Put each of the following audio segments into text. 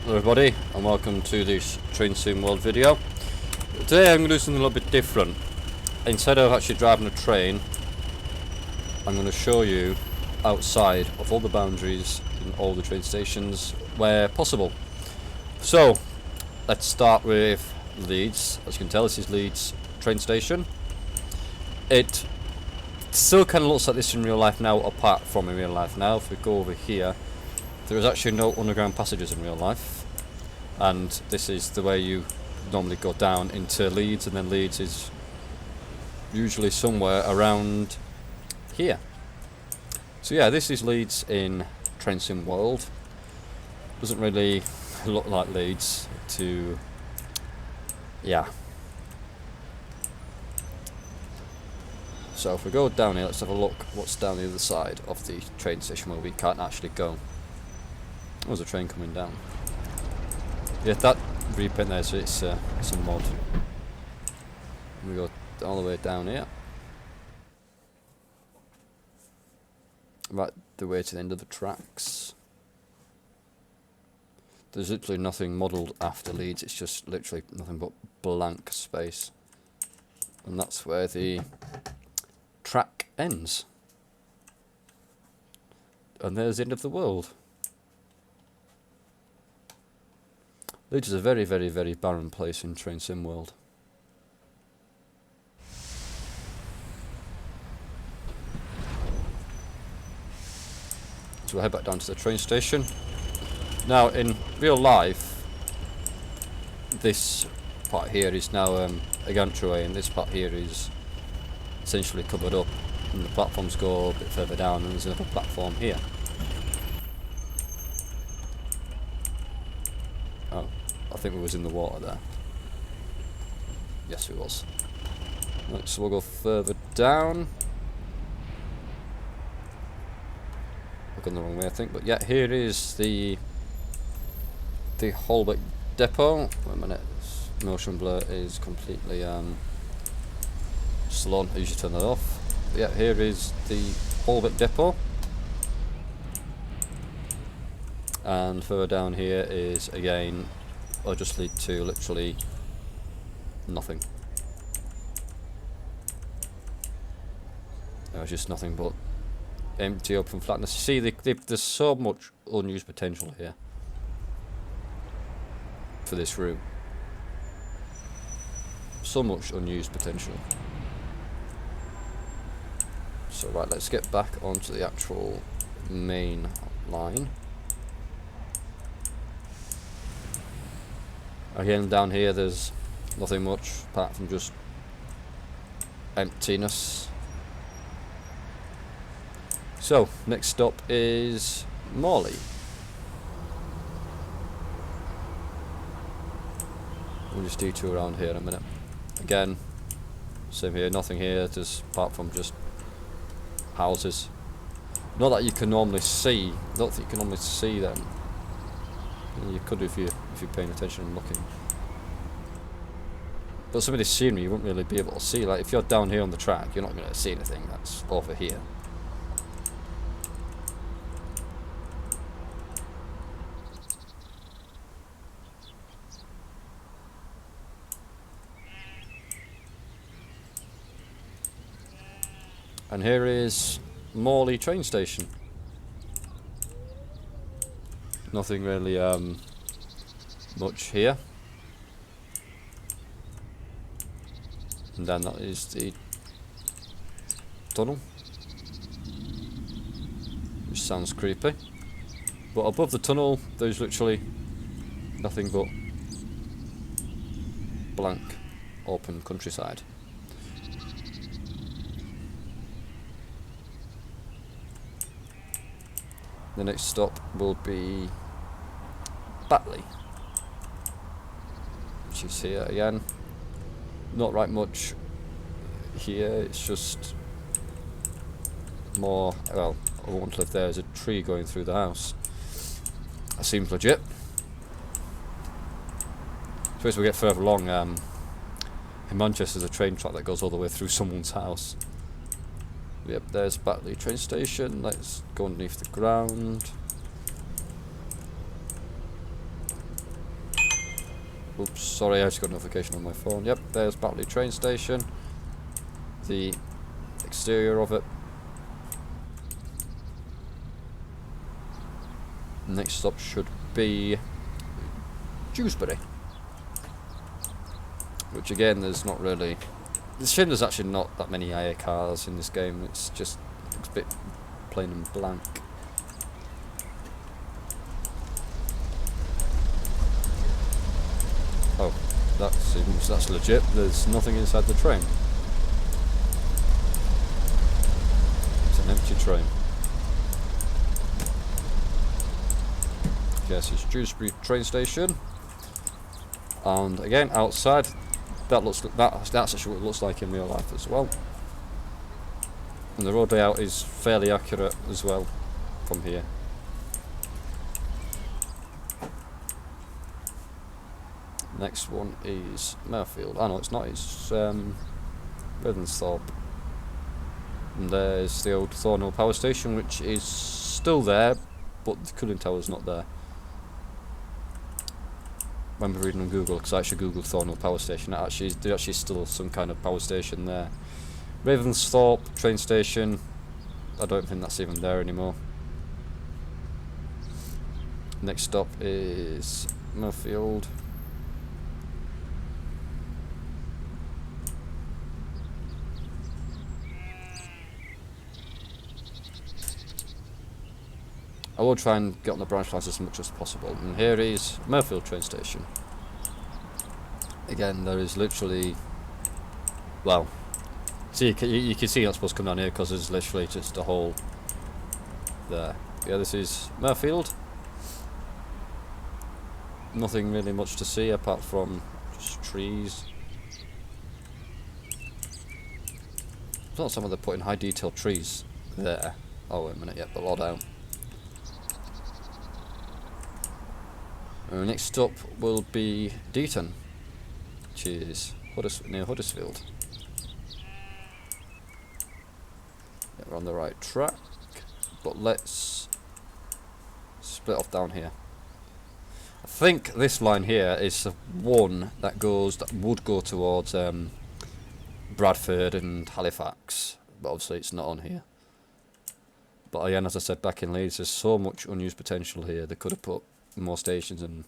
Hello everybody, and welcome to this Train Sim World video. Today I'm going to do something a little bit different. Instead of actually driving a train, I'm going to show you outside of all the boundaries in all the train stations where possible. So, let's start with Leeds. As you can tell, this is Leeds train station. It still kind of looks like this in real life now, apart from in real life now. If we go over here, there is actually no underground passages in real life, and this is the way you normally go down into Leeds, and then Leeds is usually somewhere around here. So yeah, this is Leeds in Train Sim World. Doesn't really look like Leeds to... yeah. So if we go down here, let's have a look what's down the other side of the train station where we can't actually go. Oh, there's a train coming down. Yeah, that repaint there, so it's a mod. We go all the way down here. Right the way to the end of the tracks. There's literally nothing modelled after Leeds, it's just literally nothing but blank space. And that's where the track ends. And there's the end of the world. Leeds is a very, very, very barren place in Train Sim World. So we'll head back down to the train station. Now, in real life, this part here is now a gantry, and this part here is essentially covered up, and the platforms go a bit further down, and there's another platform here. Oh, I think we was in the water there. Yes, we was. Right, so we'll go further down. I've gone the wrong way, I think, but yeah, here is the Holbeck depot. Wait a minute, motion blur is completely slow. I usually turn that off. But yeah, here is the Holbeck depot. And further down here is again, I'll just lead to literally nothing. There's just nothing but empty open flatness. You see, there's so much unused potential here for this route. So much unused potential. So right, let's get back onto the actual main line. Again, down here there's nothing much apart from just emptiness. So, next stop is Morley. We'll just detour around here in a minute. Again, same here, nothing here, just apart from just houses. Not that you can normally see, not that you can normally see them. You could if you're paying attention and looking. But some of this scenery you won't really be able to see. Like if you're down here on the track, you're not going to see anything that's over here. And here is Morley train station. Nothing really much here. And then that is the tunnel, which sounds creepy. But above the tunnel there's literally nothing but blank open countryside. The next stop will be Batley, which is here again. Not right much here, it's just more, well, I won't live there, there's a tree going through the house. That seems legit. So as we get further along, in Manchester there's a train track that goes all the way through someone's house. Yep, there's Batley train station. Let's go underneath the ground. Oops, sorry, I just got a notification on my phone. Yep, there's Batley train station. The exterior of it. Next stop should be Jewsbury. Which again, there's not really... It's a shame there's actually not that many IA cars in this game. It's just looks a bit plain and blank. Oh, that's legit. There's nothing inside the train. It's an empty train. Yes, it's Jewsbury train station. And again, outside, that's actually what it looks like in real life as well. And the road layout is fairly accurate as well from here. Next one is Muirfield. Oh no, it's not. It's Ravensthorpe. And there's the old Thornhill power station, which is still there, but the cooling tower's not there. I remember reading on Google, because I actually googled Thornhill power station. There's actually still some kind of power station there. Ravensthorpe train station. I don't think that's even there anymore. Next stop is Muirfield. I will try and get on the branch lines as much as possible. And here is Muirfield train station. Again, there is literally, well, see, you can see I'm supposed to come down here because there's literally just a hole there. Yeah, this is Muirfield. Nothing really much to see apart from just trees. It's not some of the putting high detail trees there. Oh wait a minute, yep, below down. Next stop will be Deaton, which is near Huddersfield. Yeah, we're on the right track, but let's split off down here. I think this line here is the one that would go towards Bradford and Halifax, but obviously it's not on here. But again, as I said back in Leeds, there's so much unused potential here. They could have put more stations and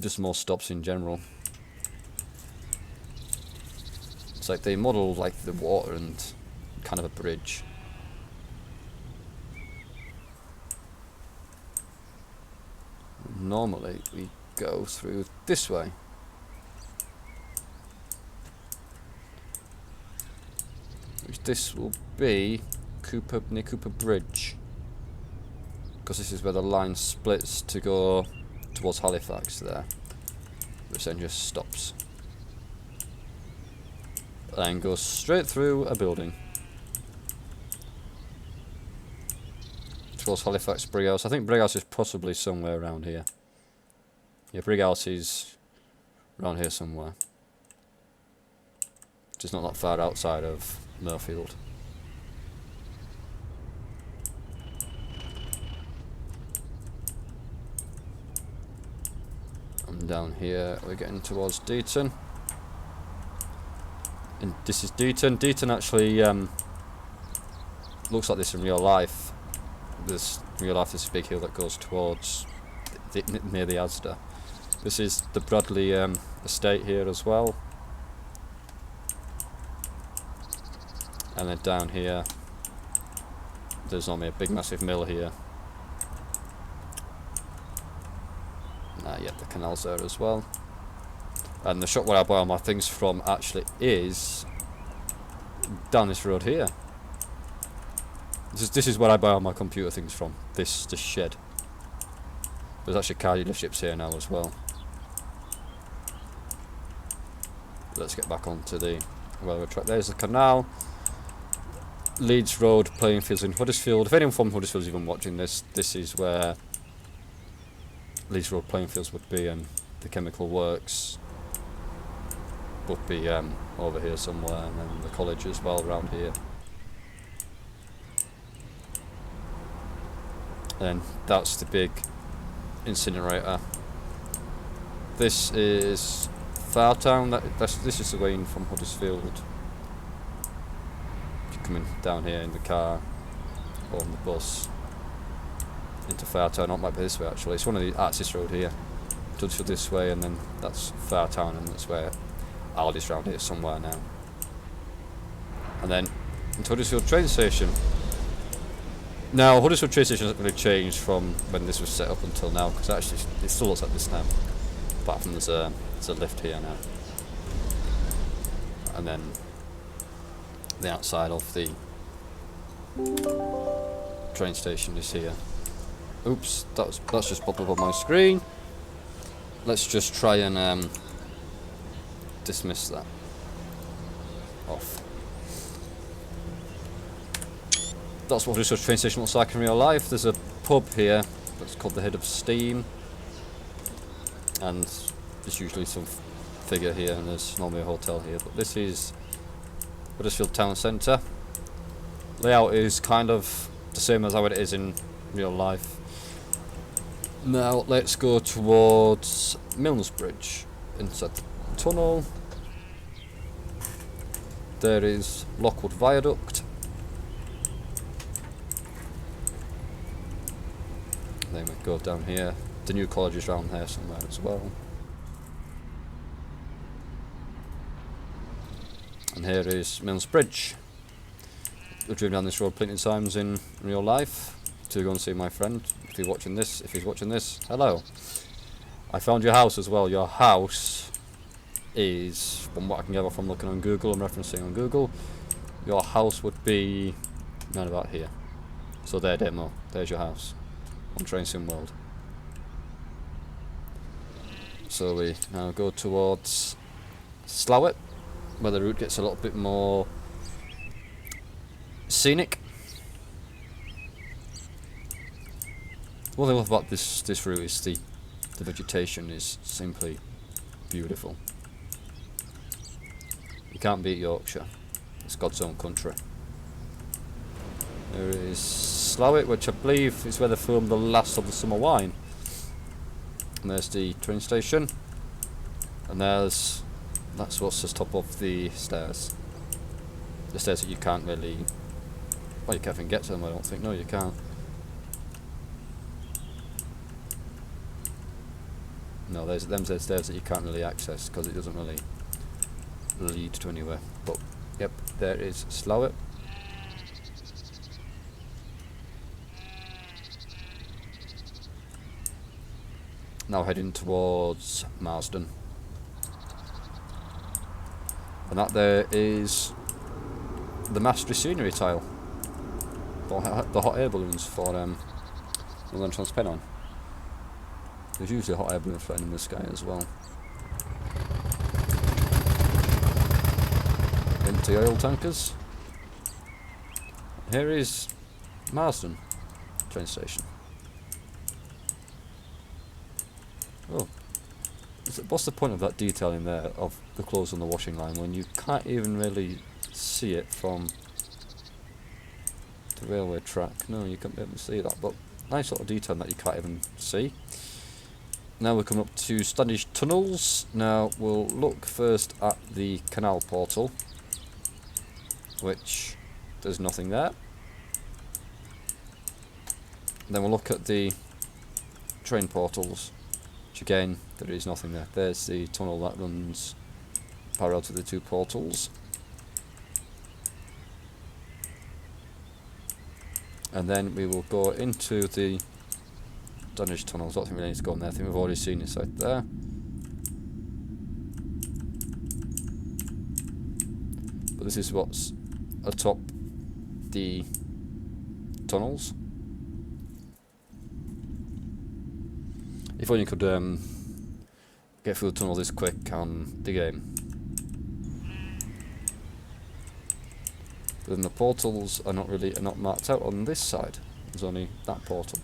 just more stops in general. It's like they model like the water and kind of a bridge. Normally we go through this way. Which this will be near Cooper Bridge. Because this is where the line splits to go towards Halifax there, which then just stops and goes straight through a building towards Halifax Brighouse. I think Brighouse is possibly somewhere around here. Yeah, Brighouse is around here somewhere, just not that far outside of Muirfield. Down here we're getting towards Deaton, and this is Deaton. Deaton actually looks like this in real life. This is a big hill that goes towards near the Asda. This is the Bradley estate here as well, and then down here there's normally a big massive mill here. Yeah, the canal's there as well. And the shop where I buy all my things from actually is down this road here. This is where I buy all my computer things from. This shed. There's actually car dealerships here now as well. Let's get back onto the railway track. There's the canal. Leeds Road, playing fields in Huddersfield. If anyone from Huddersfield is even watching this, this is where Leeds Road playing fields would be, and the chemical works would be over here somewhere, and then the college as well around here. And that's the big incinerator This is Fartown. This is the way in from Huddersfield. If you're coming down here in the car or on the bus into Fartown, it might be this way actually. It's one of the access road here. Huddersfield this way, and then that's Fartown, and that's where Aldi's round here somewhere now. And then into Huddersfield train station. Now, Huddersfield train station hasn't really changed from when this was set up until now, because actually it still looks like this now. Apart from there's a lift here now. And then the outside of the train station is here. Oops, that's just popped up on my screen. Let's just try and dismiss that off. That's what Huddersfield train station looks like in real life. There's a pub here that's called the Head of Steam, and there's usually some figure here, and there's normally a hotel here. But this is Huddersfield Town Centre. Layout is kind of the same as how it is in real life. Now let's go towards Milnes Bridge inside the tunnel. There is Lockwood Viaduct. Then we go down here. The new college is around there somewhere as well. And here is Milnes Bridge. We've driven down this road plenty of times in real life to go and see my friend. If you're watching this, hello. I found your house as well. Your house is, from what I can gather from looking on Google, I'm referencing on Google, your house would be around about here. So there, demo. There's your house on Train Sim World. So we now go towards Slowett, where the route gets a little bit more scenic. One thing I love about this route is the vegetation is simply beautiful. You can't beat Yorkshire. It's God's own country. There is Slowett, which I believe is where they filmed the last of the Summer Wine. And there's the train station. And that's what's the top of the stairs. The stairs that you can't really, well, you can't even get to them, I don't think. No, you can't. No, there's stairs that you can't really access because it doesn't really lead to anywhere. But yep, there is Slowett. Now heading towards Marsden. And that there is the Mastery Scenery tile. The hot air balloons for Northern Pennine. There's usually a hot air balloon floating in the sky as well. Empty oil tankers. Here is Marsden train station. Oh, what's the point of that detail in there of the clothes on the washing line when you can't even really see it from the railway track? No, you can't even see that, but nice little detail that you can't even see. Now we're coming up to Daanish Tunnels. Now we'll look first at the canal portal, which there's nothing there. Then we'll look at the train portals, which again, there is nothing there. There's the tunnel that runs parallel to the two portals. And then we will go into the Daanish Tunnels. I don't think we need to go in there. I think we've already seen this out there. But this is what's atop the tunnels. If only you could get through the tunnel this quick on the game. But then the portals are not marked out on this side. There's only that portal.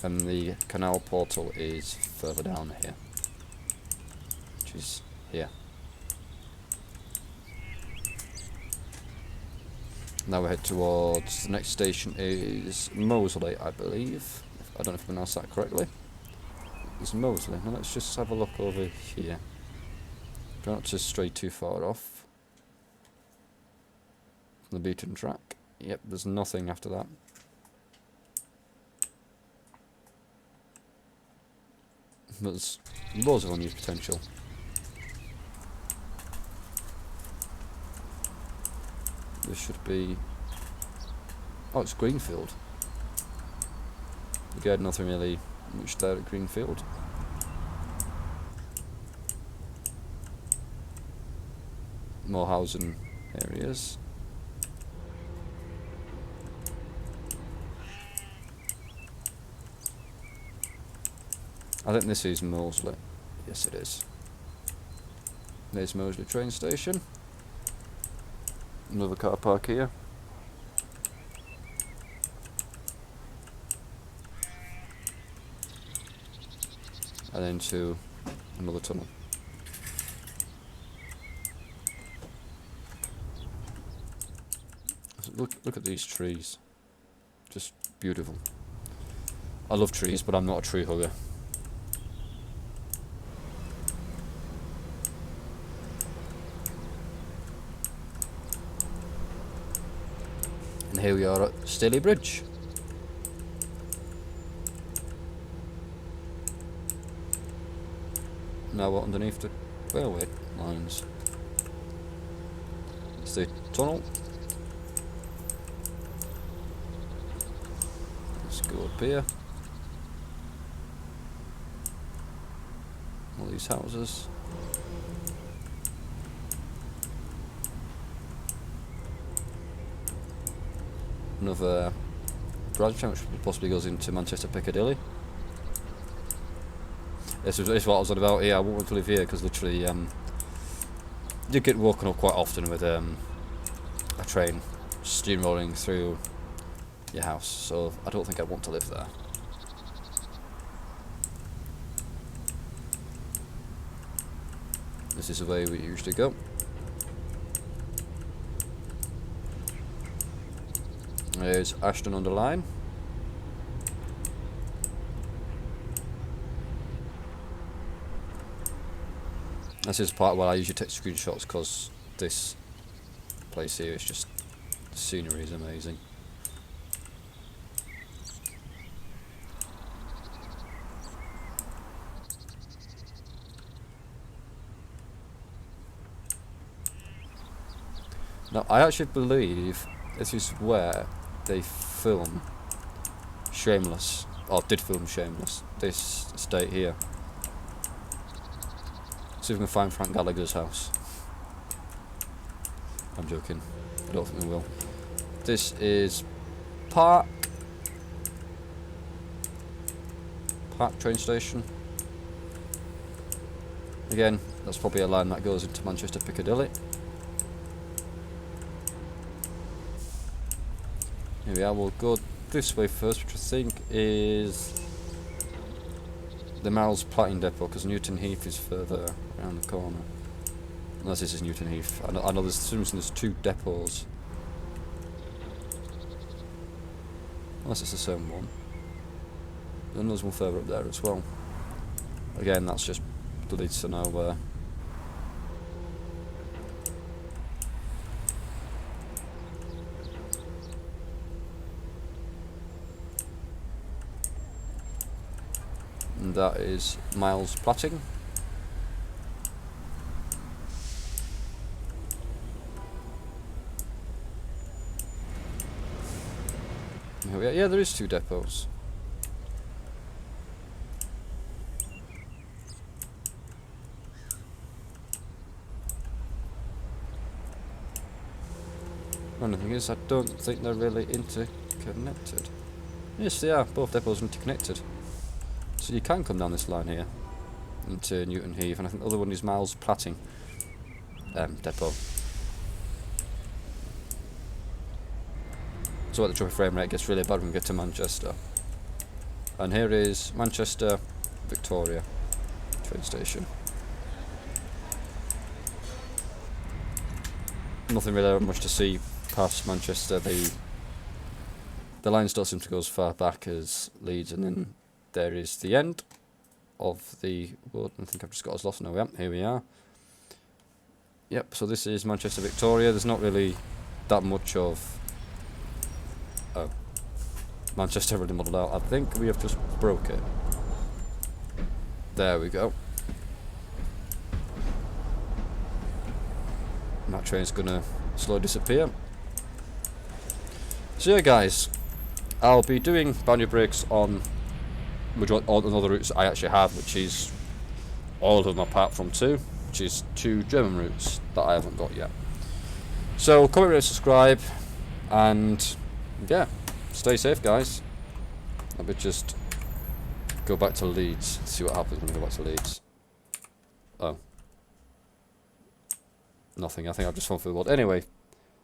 And the canal portal is further down here, which is here. Now we head towards, the next station is Moseley, I believe. I don't know if I pronounced that correctly. is Moseley. Now let's just have a look over here. Try not to stray too far off the beaten track. Yep, there's nothing after that. But there's loads of unused potential. This should be... oh, it's Greenfield. Again, nothing really much there at Greenfield. More housing areas. I think this is Moseley. Yes, it is. There's Moseley train station. Another car park here. And then to another tunnel. Look at these trees. Just beautiful. I love trees, but I'm not a tree hugger. And here we are at Steely Bridge. Now we're underneath the railway lines. It's the tunnel. Let's go up here. All these houses. Another branch which possibly goes into Manchester Piccadilly. This is what I was on about here. I won't want to live here because literally you get woken up quite often with a train steamrolling through your house, so I don't think I want to live there. This is the way we usually go. There's Ashton-under-Lyne. This is the part where I usually take screenshots because this place here is just, the scenery is amazing. Now I actually believe this is where they film Shameless, or did film Shameless, this estate here. See if we can find Frank Gallagher's house. I'm joking, I don't think we will. This is Park train station. Again, that's probably a line that goes into Manchester Piccadilly. Here we are, we'll go this way first, which I think is the Marles Platting Depot, because Newton Heath is further around the corner. Unless this is Newton Heath. I know there's two depots. Unless it's the same one. Then there's one further up there as well. Again, that's just bloody to know where. And that is Miles Platting. Yeah, there is two depots. And the thing is, I don't think they're really interconnected. Yes, they are. Both depots are interconnected. So you can come down this line here into Newton Heath, and I think the other one is Miles Platting depot. So the trophy frame rate gets really bad when we get to Manchester. And here is Manchester Victoria train station. Nothing really much to see past Manchester. The lines don't seem to go as far back as Leeds, and then there is the end. of the world. I think I've just got us lost now. Yep, here we are. Yep, so this is Manchester Victoria. There's not really that much of Manchester already modelled out. I think we have just broke it. There we go. And that train's gonna slowly disappear. So yeah guys, I'll be doing boundary breaks on all the routes I actually have, which is all of them apart from 2, which is 2 German routes that I haven't got yet. So comment, rate, subscribe, and yeah, stay safe guys. Let me just go back to Leeds, see what happens when I go back to Leeds. Oh. Nothing, I think I've just fallen through the world. Anyway,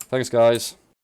thanks guys.